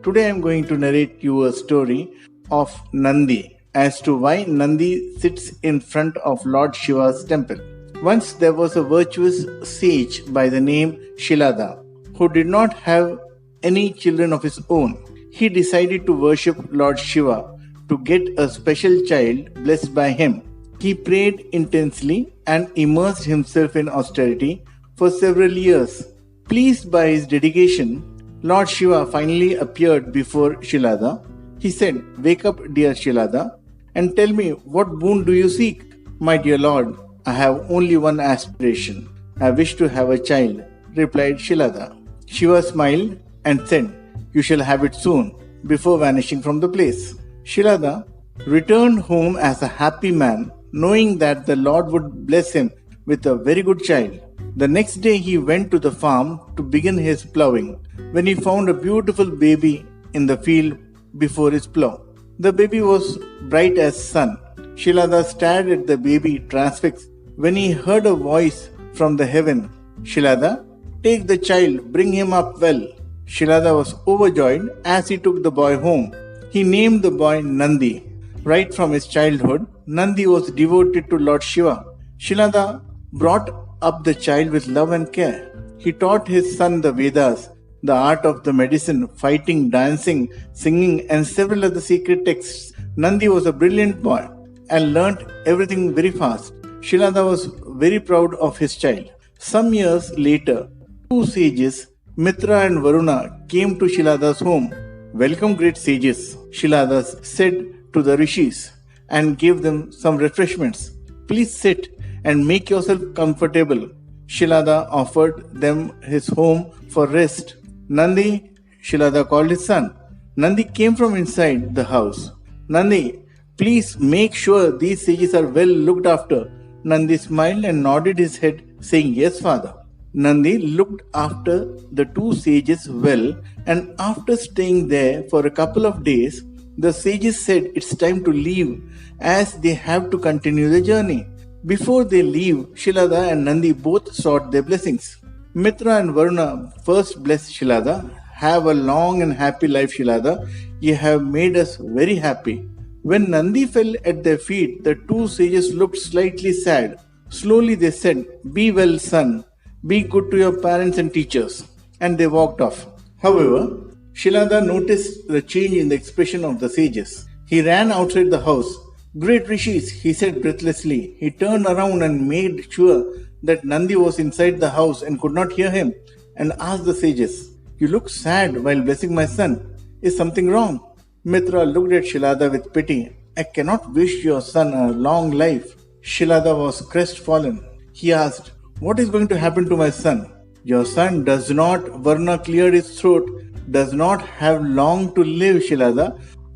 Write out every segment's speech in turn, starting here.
Today I am going to narrate you a story of Nandi as to why Nandi sits in front of Lord Shiva's temple. Once there was a virtuous sage by the name Shilada who did not have any children of his own. He decided to worship Lord Shiva to get a special child blessed by him. He prayed intensely and immersed himself in austerity for several years. Pleased by his dedication, Lord Shiva finally appeared before Shilada. He said, "Wake up, dear Shilada, and tell me, what boon do you seek?" "My dear Lord, I have only one aspiration. I wish to have a child," replied Shilada. Shiva smiled and said, "You shall have it soon," before vanishing from the place. Shilada returned home as a happy man, knowing that the Lord would bless him with a very good child. The next day he went to the farm to begin his ploughing, when he found a beautiful baby in the field before his plough. The baby was bright as sun. Shilada stared at the baby transfixed when he heard a voice from the heaven, "Shilada, take the child, bring him up well." Shilada was overjoyed as he took the boy home. He named the boy Nandi. Right from his childhood, Nandi was devoted to Lord Shiva. Shilada brought up the child with love and care. He taught his son the Vedas, the art of the medicine, fighting, dancing, singing, and several other sacred texts. Nandi was a brilliant boy and learnt everything very fast. Shilada was very proud of his child. Some years later, two sages, Mitra and Varuna, came to Shilada's home. "Welcome, great sages," Shilada said to the rishis and gave them some refreshments. "Please sit and make yourself comfortable." Shilada offered them his home for rest. "Nandi," Shilada called his son. Nandi came from inside the house. "Nandi, please make sure these sages are well looked after." Nandi smiled and nodded his head, saying, "Yes, father." Nandi looked after the two sages well, and after staying there for a couple of days, the sages said it's time to leave as they have to continue the journey. Before they leave, Shilada and Nandi both sought their blessings. Mitra and Varuna first blessed Shilada. "Have a long and happy life, Shilada. You have made us very happy." When Nandi fell at their feet, the two sages looked slightly sad. Slowly they said, "Be well, son. Be good to your parents and teachers." And they walked off. However, Shilada noticed the change in the expression of the sages. He ran outside the house. "Great rishis," he said breathlessly. He turned around and made sure that Nandi was inside the house and could not hear him, and asked the sages, "You look sad while blessing my son. Is something wrong?" Mitra looked at Shilada with pity. "I cannot wish your son a long life." Shilada was crestfallen. He asked, "What is going to happen to my son?" "Your son does not," Varna cleared his throat, "does not have long to live, Shilada.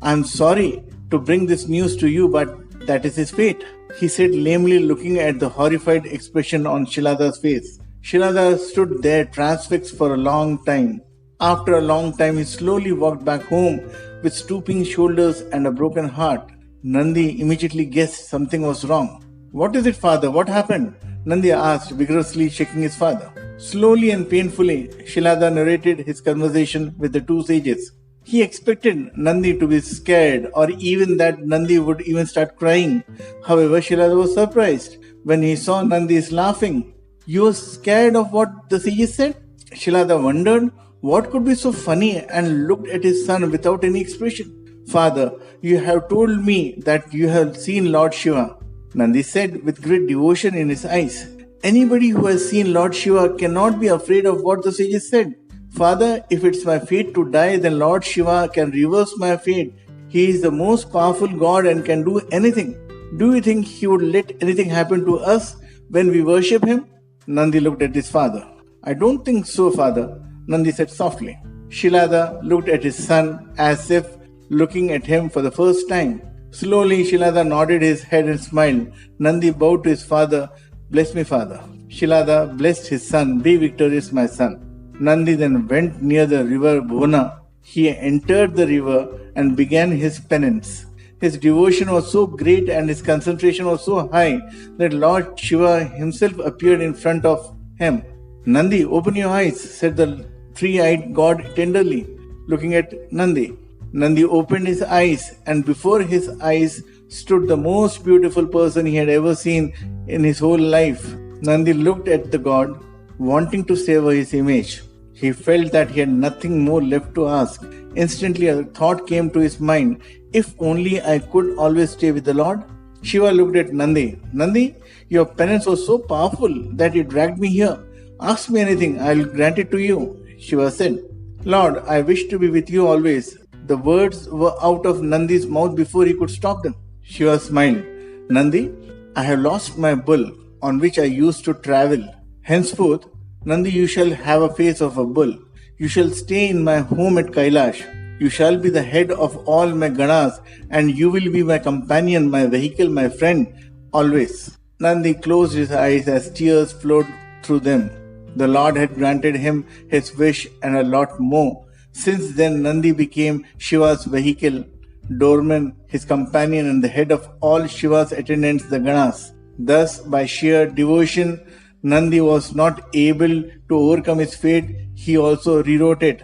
I am sorry to bring this news to you, but that is his fate," he said lamely, looking at the horrified expression on Shilada's face. Shilada stood there transfixed for a long time. After a long time, he slowly walked back home with stooping shoulders and a broken heart. Nandi immediately guessed something was wrong. "What is it, father? What happened?" Nandi asked, vigorously shaking his father. Slowly and painfully, Shilada narrated his conversation with the two sages. He expected Nandi to be scared, or even that Nandi would even start crying. However, Shilada was surprised when he saw Nandi is laughing. "You were scared of what the sages said?" Shilada wondered what could be so funny and looked at his son without any expression. "Father, you have told me that you have seen Lord Shiva," Nandi said with great devotion in his eyes. "Anybody who has seen Lord Shiva cannot be afraid of what the sages said. Father, if it's my fate to die, then Lord Shiva can reverse my fate. He is the most powerful God and can do anything. Do you think he would let anything happen to us when we worship him?" Nandi looked at his father. "I don't think so, father," Nandi said softly. Shilada looked at his son as if looking at him for the first time. Slowly, Shilada nodded his head and smiled. Nandi bowed to his father. "Bless me, father." Shilada blessed his son. "Be victorious, my son." Nandi then went near the river Bhuna. He entered the river and began his penance. His devotion was so great and his concentration was so high that Lord Shiva himself appeared in front of him. "Nandi, open your eyes," said the three-eyed god tenderly. looking at Nandi. Nandi opened his eyes, and before his eyes stood the most beautiful person he had ever seen in his whole life. Nandi looked at the god, wanting to savor his image. He felt that he had nothing more left to ask. Instantly, a thought came to his mind: if only I could always stay with the Lord. Shiva looked at Nandi. Nandi, your penance was so powerful that it dragged me here. Ask me anything, I will grant it to you. Shiva said, Lord, I wish to be with you always. The words were out of Nandi's mouth before he could stop them. Shiva smiled. Nandi, I have lost my bull on which I used to travel. Henceforth, Nandi, you shall have a face of a bull. You shall stay in my home at Kailash. You shall be the head of all my Ganas, and you will be my companion, my vehicle, my friend, always. Nandi closed his eyes as tears flowed through them. The Lord had granted him his wish and a lot more. Since then, Nandi became Shiva's vehicle, doorman, his companion, and the head of all Shiva's attendants, the Ganas. Thus, by sheer devotion, Nandi was not able to overcome his fate. He also rewrote it.